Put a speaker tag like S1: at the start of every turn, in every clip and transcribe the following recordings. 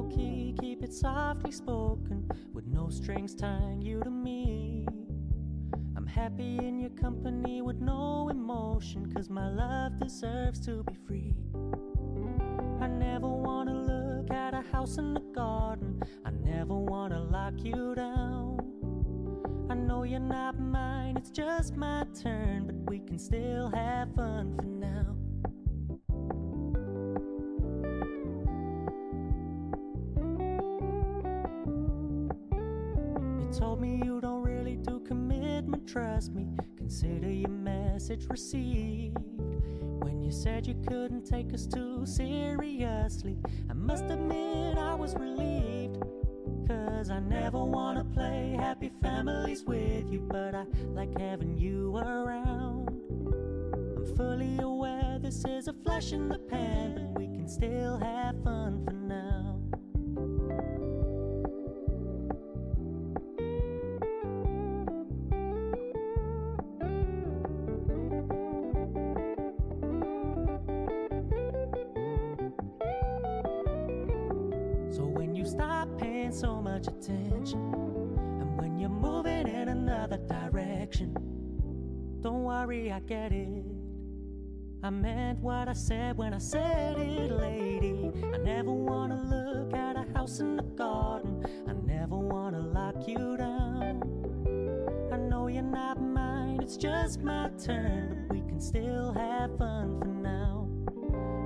S1: low-key, keep it softly spoken, with no strings tying you to me. I'm happy in your company with no emotion, 'cause my love deserves to be free. I never wanna look at a house in the garden, I never wanna lock you down. I know you're not mine, it's just my turn, but we can still have fun for now. You told me you don't really do commitment, trust me, consider your message received. When you said you couldn't take us too seriously, I must admit I was relieved. 'Cause I never wanna play happy families with you, but I like having you around. I'm fully aware this is a flash in the pan, but we can still have fun for now. So when you stop paying so much attention, and when you're moving in another direction, don't worry, I get it. I meant what I said when I said it, lady. I never wanna look at a house in the garden, I never wanna lock you down. I know you're not mine, it's just my turn, but we can still have fun for now.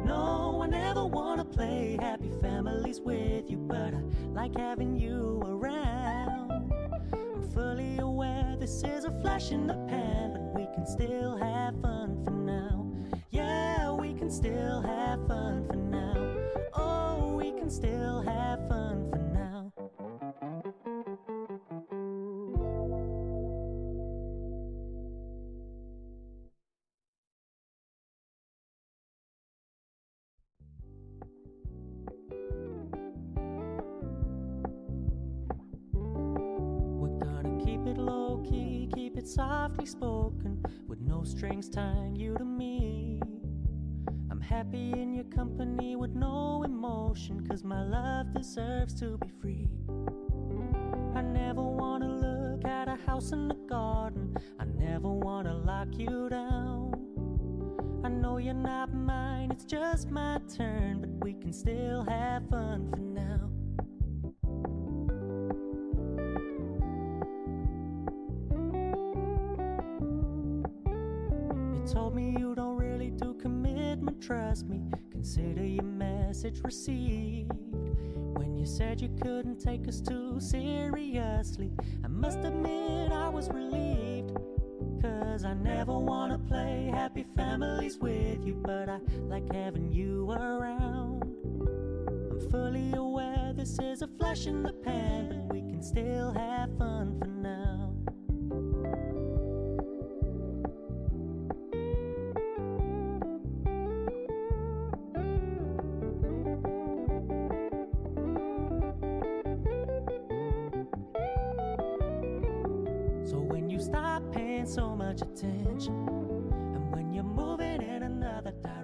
S1: No, I never wanna play happy families with you, but I like having you around. I'm fully aware this is a flash in the pan, but we can still have fun for now. Yeah, we can still have fun for now. Oh, we can still have fun for now. Keep it low-key, keep it softly spoken, with no strings tying you to me. I'm happy in your company with no emotion, 'cause my love deserves to be free. I never wanna look at a house in the garden, I never wanna lock you down. I know you're not mine, it's just my turn, but we can still have fun for now. Told me you don't really do commitment, trust me, consider your message received. When you said you couldn't take us too seriously, I must admit I was relieved. 'Cause I never wanna play happy families with you, but I like having you around. I'm fully aware this is a flash in the pan, but we can still have fun for now. So when you stop paying so much attention, and when you're moving in another direction,